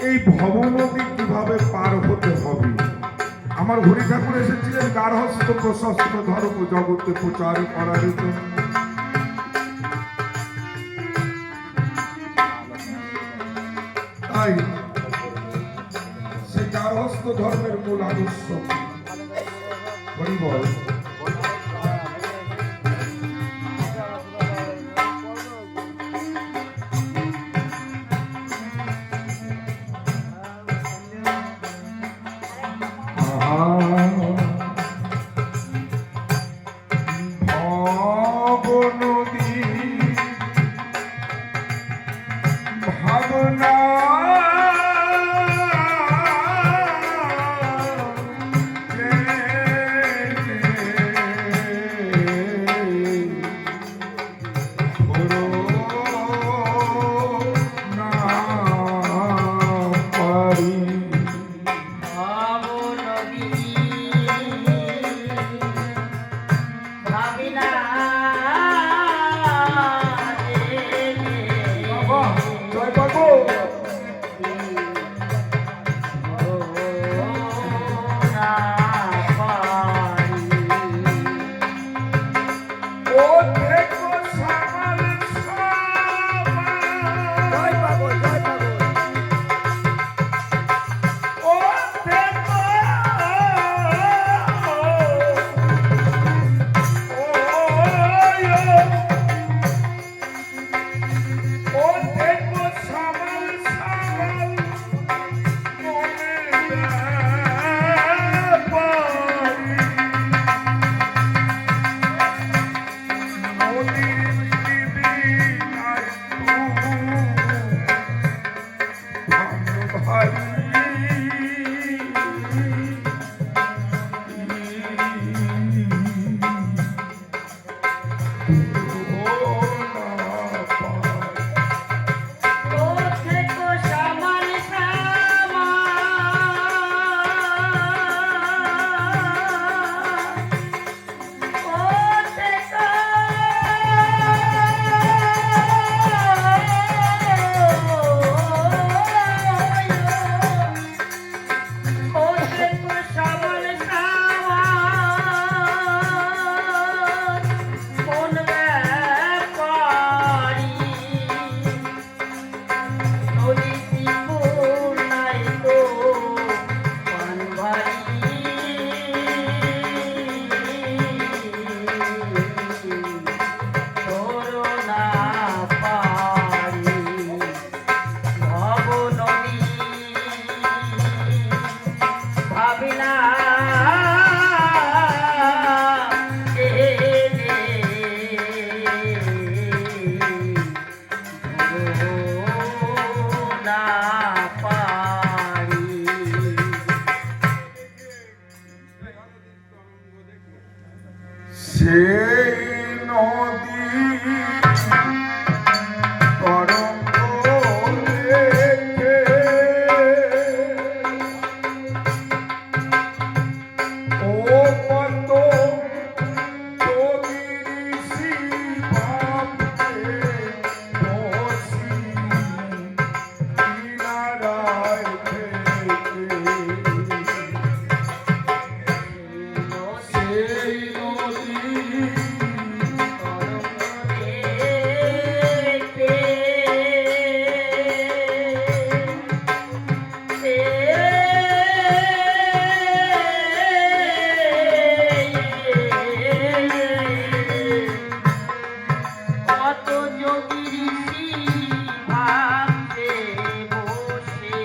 এই ভবনদী কিভাবে পার হতে হবে। আমার হরি ঠাকুর এসেছিলেন গার্হস্থ্য প্রশস্ত ধর্ম জগতে প্রচার করার জন্য। তাই সে গার্হস্থ্য ধর্মের মূল আদর্শ হরি বল। এই নদী তরঙ্গ দেখে ও কত যোগী ঋষি ভাবতে বসি কিনারায় থেকে সেই নদী কত যোগী ঋষি ভাবতে বসে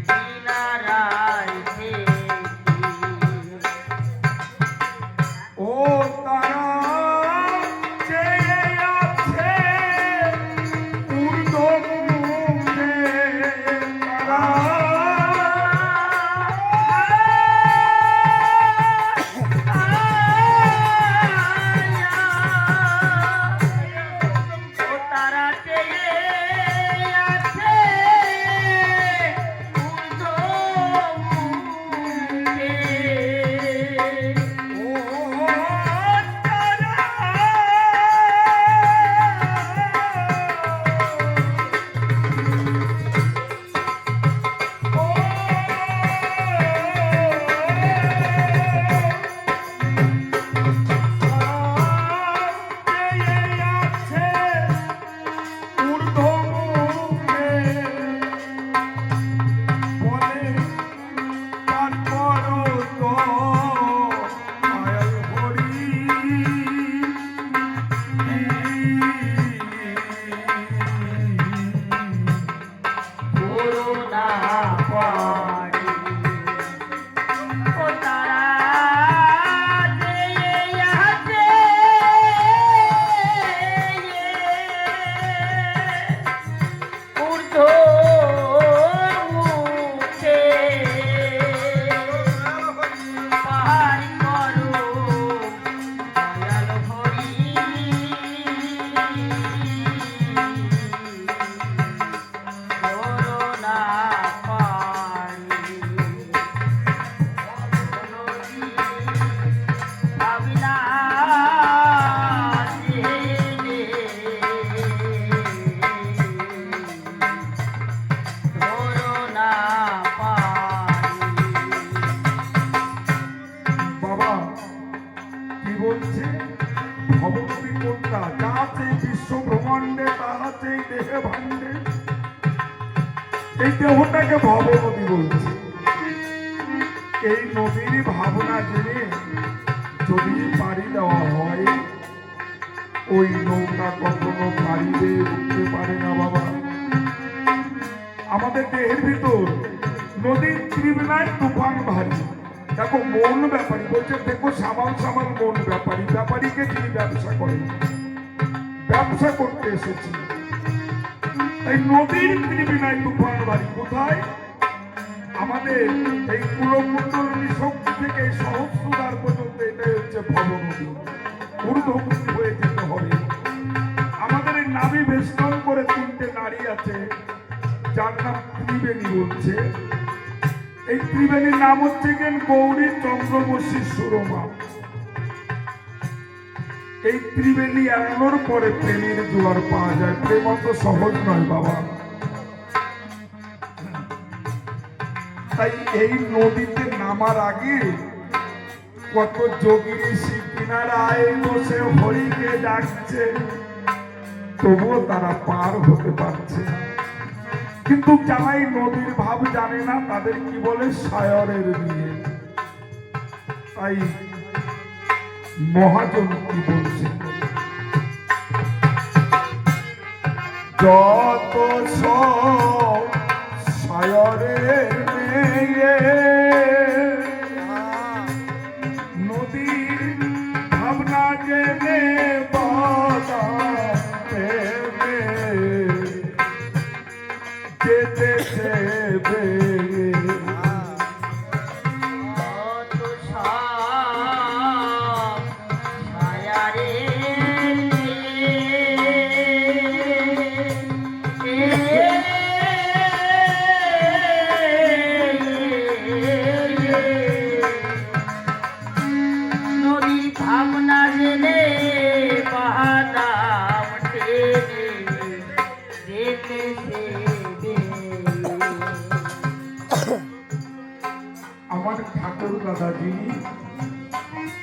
কিনারায় থেকে ও তারা চেয়ে আছে ঊর্ধ্বমুখে তারা তারা চেয়ে আছে ঊর্ধ্বমুখে। ও তারা ও চেয়ে আছে ঊর্ধ্বমুখে বলে তারপর তো আয়াল হরি করুণা পানি ও তারা চেয়ে আছে ঊর্ধ্বমুখে। পাহাড় করো দয়াল হরি করুণা পানি ভাবনা জেনে করুণা পানি বাবা কি বলছে ভবনদী কোনটা যা আছে এই বিশ্ব ব্রহ্মাণ্ডে তা আছে এই দেহে ভাণ্ডে এই দেহটাকে ভবনদী বলছে এই নদীর ভাবনা জেনে যদি পাড়ি দেওয়া হয় ওই নৌকা কখনো পাড়িতে উঠতে পারে না বাবা আমাদের দেহের ভিতর নদীর ত্রিবেণায় তুফান ভারী দেখো মন ব্যাপারী বলছে দেখো সামাল সামাল মন ব্যাপারী ব্যাপারীকে যিনি ব্যবসা করেন ব্যবসা করতে এসেছি এই নদীর ত্রিবেণায় তুফান ভারী কোথায় আমাদের এই কুলকুণ্ডলী শক্তি থেকে এই সহস্রদ্বার পর্যন্ত এটাই হচ্ছে ভবনদী ঊর্ধ্বমুখী হয়ে যেতে হবে আমাদের এই নাভি বেষ্টন করে তিনটে নারী আছে যার নাম ত্রিবেণী বলছে এই ত্রিবেণীর নাম হচ্ছে কেন গৌরী চন্দ্রবশী সুরমা এই ত্রিবেণী এড়ানোর পরে প্রেমের জোয়ার পাওয়া যায় প্রেম অত সহজ নয় বাবা তাই এই নদীতে নামার আগে কত যোগী ঋষি কিনারায় বসে হরিকে ডাকছে তবুও তারা পার হতে পারছে না কিন্তু যারা এই নদীর ভাব জানে না তাদের কি বলে সায়রের বিয়ে তাই মহাজন কি বলছে যত সব সায়রের মেয়ে নদীর ভাবনা জেনে বাধা দেবে যেতে দেবে কত সব আরে নদীর ভাবনা জেনে বাদাম টেনে যেতেছে আমার ঠাকুর দাদা যিনি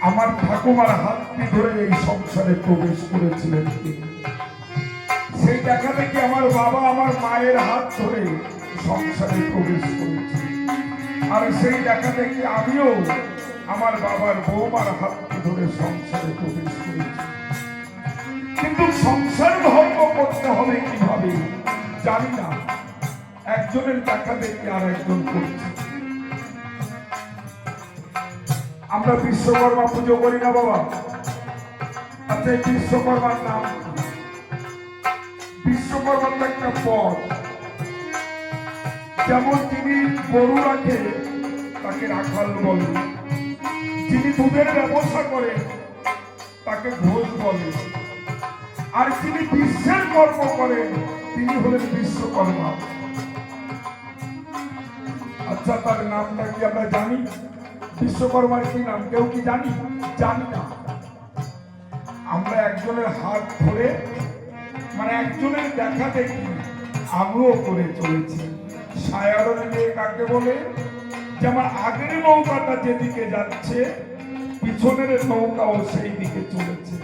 আমার ঠাকুমার হাতটি ধরে এই সংসারে প্রবেশ করেছিলেন তিনি। সেই দেখা দেখি আমার বাবা আমার মায়ের হাত ধরে সংসারে প্রবেশ করেছে, আর সেই দেখা দেখি আমিও আমার বাবার বৌমার হাতটি ধরে সংসারে প্রবেশ করেছি। কিন্তু সংসার ধর্ম করতে হবে কিভাবে জানি না, একজনের দেখা দেখি আর একজন করছে। আমরা বিশ্বকর্মা পুজো করি না বাবা? আচ্ছা, এই বিশ্বকর্মার নাম কি? বিশ্বকর্মার তো একটা পদ। যেমন যিনি গরু রাখে তাকে রাখাল বলে, যিনি দুধের ব্যবসা করেন তাকে ঘোষ বলে, আর যিনি বিশ্বের কর্ম করেন তিনি হলেন বিশ্বকর্মা। আচ্ছা, তার নামটা কি আমরা জানি? বিশ্বকর্মার কি নাম কেউ কি জানি? জানি না। আমরা একজনের হাত ধরে মানে একজনের দেখা দেখি আমিও করে চলেছি। সায়ারণ নিয়ে কাকে বলে? যেমন আগের নৌকাটা যেদিকে যাচ্ছে পিছনের নৌকাও সেই দিকে চলেছে,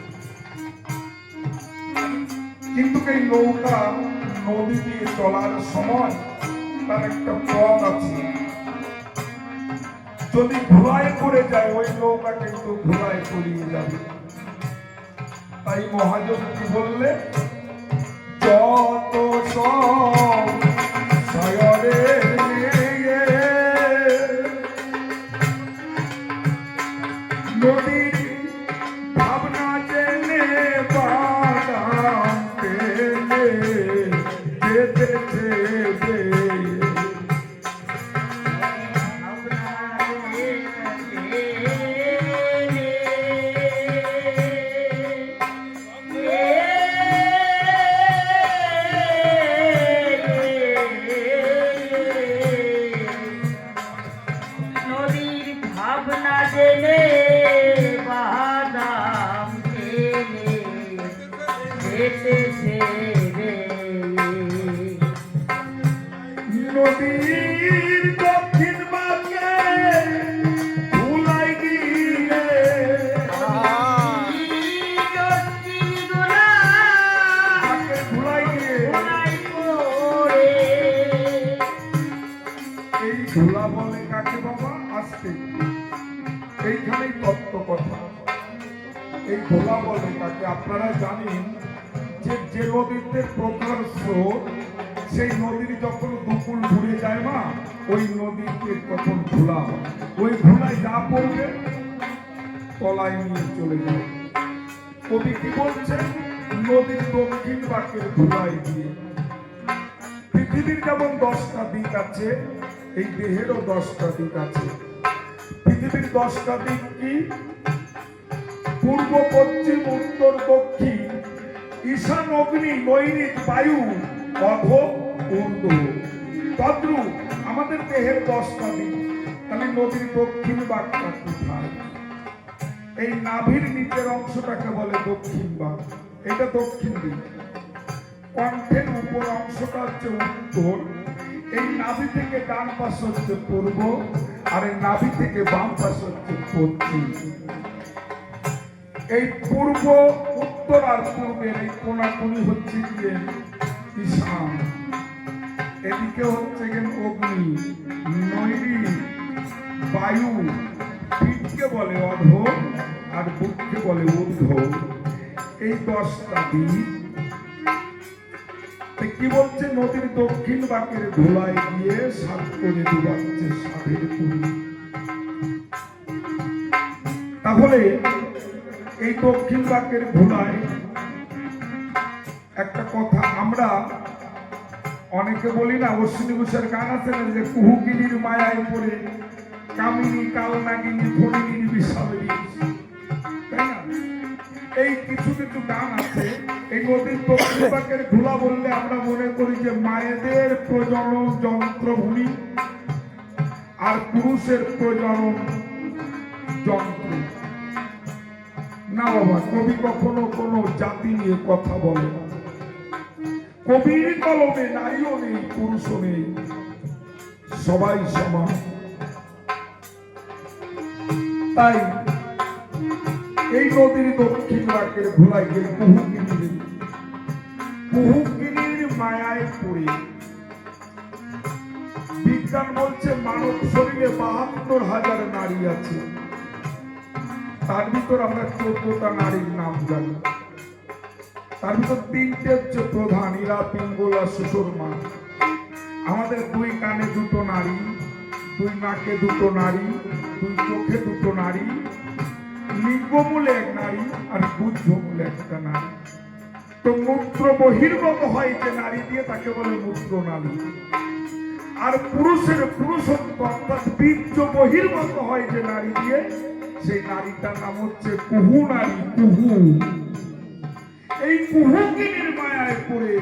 কিন্তু এই নৌকা নদী দিয়ে চলার সময় তার একটা পথ আছে। যদি ঘোড়ায় করে যায় ওই নৌকা কিন্তু ঘোড়ায় তলিয়ে যাবে। তাই মহাজন কি বললে? যত সব সাগরের নিয়ে নদীর ভাবনা জেনে বাদাম টেনে যেতেছে নদীর দক্ষিণ বাঁকে ভুলাই গিয়ে ভুলাই গিয়ে এই ধুলা বলে কাকে বাবা? আসতে এইখানেই তত্ত্ব কথা। এই ধুলা বলে কাকে? আপনারা জানেন যে যে নদীতে প্রখর স্রোত, সেই নদীর যখন দুকুল ঘুরে যায় মা, ওই নদীতে তখন ধুলা হয়। ওই ধুলায় যা পড়বে তলায় নিয়ে চলে যায়। কবি কি বলছেন? নদীর দক্ষিণ বাঁকের ধুলায় গিয়ে। পৃথিবীর যেমন 10টা দিক আছে, এই দেহেরও 10টা দিক আছে। পৃথিবীর 10টা দিক কি? পূর্ব, পশ্চিম, উত্তর, দক্ষিণ, ঈশান, অগ্নি, নৈরিত, বায়ু, অধ, ঊর্ধ্ব। তদ্রূপ আমাদের দেহের 10টা দিক। তাহলে নদীর দক্ষিণ বাঁকটা কোথায়? এই নাভির নিচের অংশটাকে বলে দক্ষিণ বাঁক, এটা দক্ষিণ দিক। কণ্ঠের উপর অংশটা হচ্ছে উত্তর। এই নাভি থেকে ডান পাশ হচ্ছে পূর্ব, আর এই নাভি থেকে বাম পাশ হচ্ছে পশ্চিম। এই পূর্ব, উত্তর আর পূর্বের এই কোনাকুনি হচ্ছে গিয়ে ঈশান। এদিকে হচ্ছে গিয়ে অগ্নি, নৈরিত, বায়ু, পিঠকে বলে অধ, আর বুককে বলে ঊর্ধ্ব। এই 10টা দিক। কি বলছে? নদীর দক্ষিণ বাঁকের ধুলায় গিয়ে সাত করে ডুবাচ্ছে সাধের পুরী। তাহলে এই দক্ষিণ বাঁকের ধুলায় একটা কথা আমরা অনেকে বলি না, অশ্বিনী ঘোষের গান আছে না, যে কুহুকিনীর মায়ায় পড়ে কামিনী কালনাগিনী ধনিনীর বিশাল বিষ, তাই না? এই কিছু কিছু গান আছে, এই নদীর দক্ষিণ পাকের ধুলা বললে আমরা মনে করি যে মায়েদের প্রজনন যন্ত্রভূমি আর পুরুষের প্রজনন যন্ত্র। না বাবা, কবি কখনো কোনো জাতি নিয়ে কথা বলে না। কবির কলমে নারীও নেই, পুরুষও নেই, সবাই সমান। তাই এই নদীর দক্ষিণ বাঁকের ভোলাই গিয়ে কুহুগিরির মায়ায় পড়ে, বিজ্ঞান বলছে মানব শরীরে ৭২,০০০ নারী আছে, তার ভিতর আমরা ১৪টা নারীর নাম জানি। তার ভিতর ৩টে হচ্ছে প্রধান, ইরা, পিঙ্গলা, সুষমা। আমাদের ২ কানে ২টো নারী, ২ নাকে ২টো নারী, ২ চোখে ২টো নারী, লিঙ্গমূলে ১ নারী আর গুহ্যমূলে ১টা নারী। তো মূত্র বহির্গত হয় যে নারী দিয়ে তাকে বলে মূত্র নালী। আর পুরুষের পুরুষত্ব অর্থাৎ বীর্য বহির্গত হয় যে নারী দিয়ে, সেই নারীটার নাম হচ্ছে কুহু নারী। কুহু, এই কুহুগিরির মায়ায় পড়ে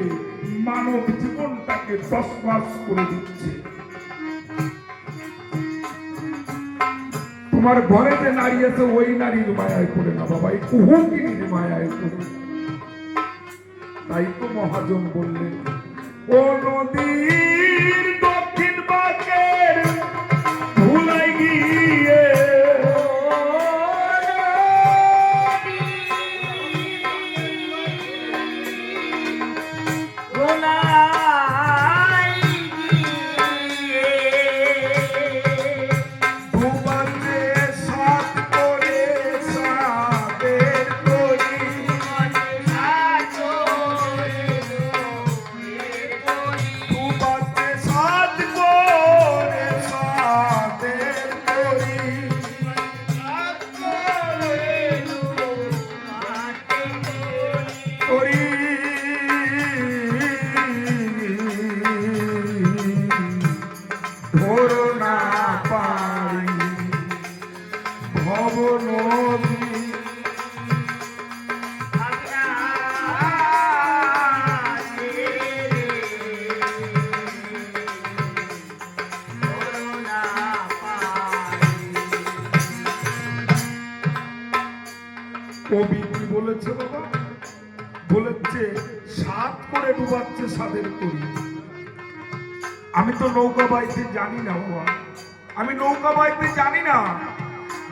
মানব জীবনটাকে তছনছ করে দিচ্ছে। তোমার ঘরে যে নারী আছে ওই নারীর মায়ায় পড়ে না বাবা, এই কুহুগিরির মায়ায় পড়ে। তাই তো মহাজন বললেন, ও নদীর দক্ষিণ বাঁকের ভুলাই গিয়ে কবি কি বলেছে বাবা? বলেছে ৭ করে ডুবাচ্ছে সাদের তরি। আমি তো নৌকা বাইতে জানি না বাবা, আমি নৌকা বাইতে জানি না।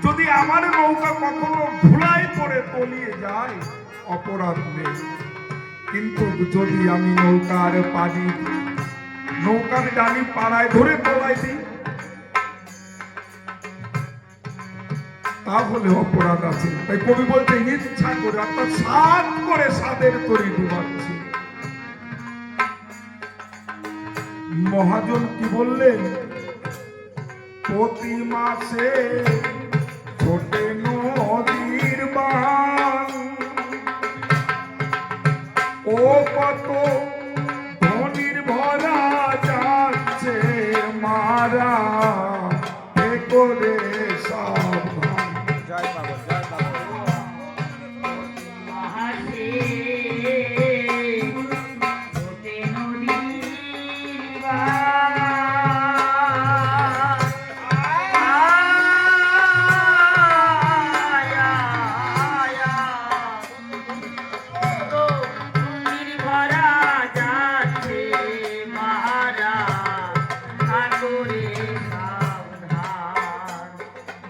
যদি আমার নৌকা কখনো ধুলায় পড়ে তলিয়ে যায় অপরাধ নেই, কিন্তু যদি আমি নৌকার পানি, নৌকার ডানি পাড়ায় ধরে তলায় দিই তাহলে অপরাধ আছে। তাই কবি বলতে ইচ্ছা করে অর্থাৎ ৭ করে সাদের তরি ডুবাচ্ছে। মহাজন কি বললেন? প্রতি মাসে ছোটে নদীর বান, ও কত ধনির ভরা যাচ্ছে মারা করে সাবধান। জয় বাবা, জয় বাবা।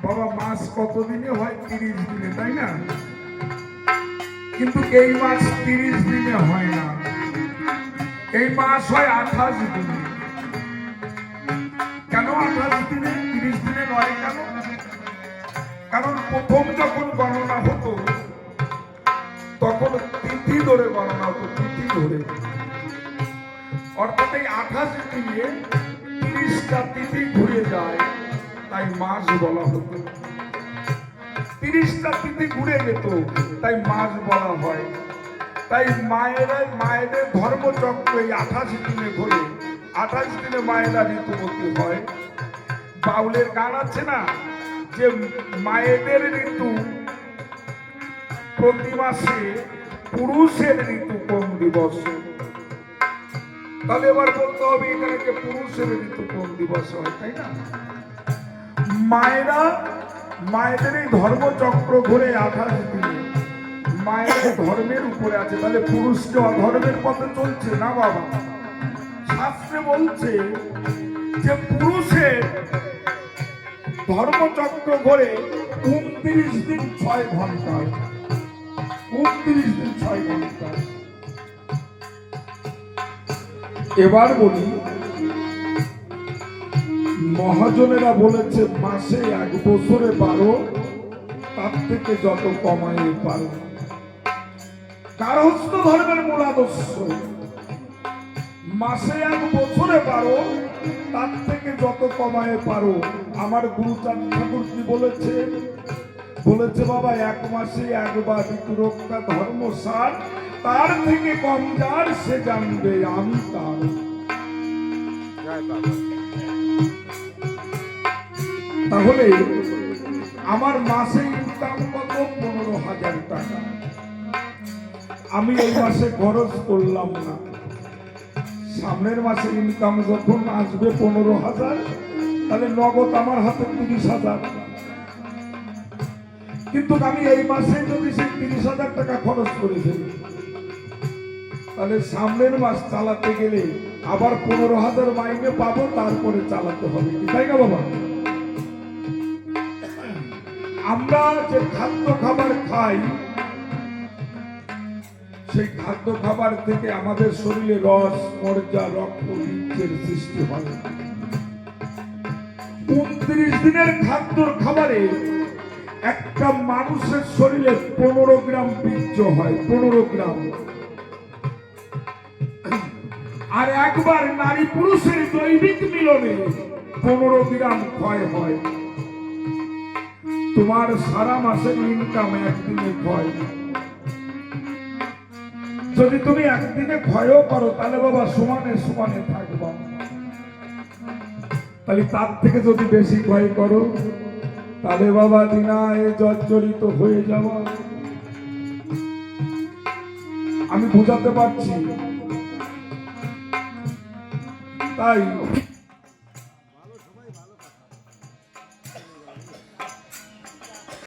বাবা মাস কতদিনে হয়? 30 দিনে, তাই না? কিন্তু এই মাস 30 দিনে হয় না, এই মাস হয় 28 দিনে। কেন 28 দিনে, 30 দিনে নয় কেন? কারণ প্রথম যখন গণনা হতো তখন তিথি ধরে গণনা হতো, তিথি ধরে। অর্থাৎ এই 28 দিনে 30টা তিথি ঘুরে যায়, তাই মাস বলা হতো। 30টা তিথি ঘুরে যেত, তাই মাস বলা হয়। তাই মায়েদের ধর্মচক্র এই 28 দিনে ঘুরে, 28 দিনে মায়েরা ঋতুবতী হয়। বাউলের গান আছে না যে মায়েদের ঋতু প্রতি মাসে পুরুষের ঋতু কোন দিবস? তাহলে এবার বলতে হবে এখানে যে পুরুষের ঋতু কোন দিবস হয়, তাই না? মায়েরা মায়েদের এই ধর্মচক্র ঘুরে 28 দিনে মায়ের ধর্মের উপরে আছে, তাহলে পুরুষকে অধর্মের পথে চলছে না বাবা। শাস্ত্রে বলছে যে পুরুষের ধর্মচক্র ঘুরে 29 দিন 6 ঘন্টা, 29 দিন 6 ঘন্টা। এবার বলি, মহাজনেরা বলেছে মাসে 1 বছরে 12, তার থেকে যত কমাই পারো। গার্হস্থ্য ধর্মের মূল আদর্শ মাসে 1 বছরে 12, তার থেকে যত কমায় পারো। আমার গুরুচাঁদ ঠাকুর কি বলেছে? বলেছে বাবা, 1 মাসে 1 বার ঋতু রক্ষা ধর্মসার, তার থেকে কম যার সে জানবে আমি তার। তাহলে আমার মাসে ইনকাম কত? 15,000 টাকা। আমি এই মাসে খরচ করলাম না, সামনের মাসে ইনকাম যখন আসবে 15,000, তাহলে নগদ আমার হাতে 30,000। কিন্তু আমি এই মাসে যদি সেই 30,000 টাকা খরচ করে ফেলি, তাহলে সামনের মাস চালাতে গেলে আবার 15,000 মাইনে পাবো, তারপরে চালাতে হবে, তাই না বাবা? আমরা যে খাদ্য খাবার খাই, সেই খাদ্য খাবার থেকে আমাদের শরীরে রস, মজ্জা, রক্ত, বীর্যের সৃষ্টি হয়। 29 দিনের খাদ্যর খাবারে একটা মানুষের শরীরে 15 গ্রাম বীর্য হয়, 15 গ্রাম। আর একবার নারী পুরুষের জৈবিক মিলনে 15 গ্রাম ক্ষয় হয়। তোমার সারা মাসের ইনকাম একদিনে ক্ষয়। যদি তুমি একদিনে ক্ষয়ও করো, তাহলে বাবা সমানে সমানে থাকবা। তাহলে তার থেকে যদি বেশি ক্ষয় করো, তাহলে বাবা দিনায় জর্জরিত হয়ে যাওয়া। আমি বোঝাতে পারছি? তাই